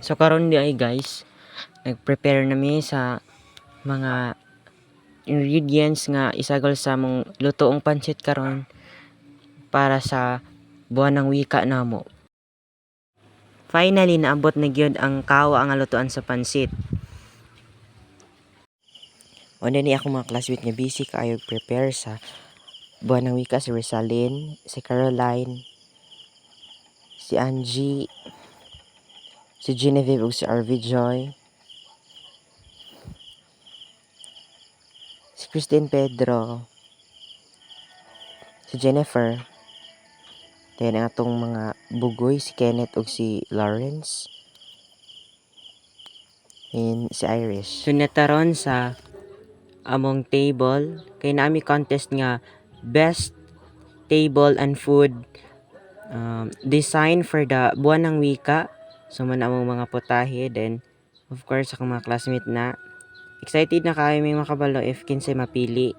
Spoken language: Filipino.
So karon di ay guys, nag-prepare nami sa mga ingredients nga isagol sa mong lutoong pancit karon para sa buwan ng wika namo. Finally naabot na gyud ang kawa nga lutoan sa pancit. O ni ako mga classmate nga busy kaayo prepare sa buwan ng wika, si Rizalyn, si Caroline, si Angie, si Genevieve ug si RV Joy, si Christine Pedro, si Jennifer, then ang atong mga bugoy si Kenneth ug si Lawrence, and si Irish. So nataron sa among table kay naami contest nga best table and food design for the buwan ng wika. So man among mga putahe, then of course akong mga classmate na excited na kayo may makabalo if kinsay mapili.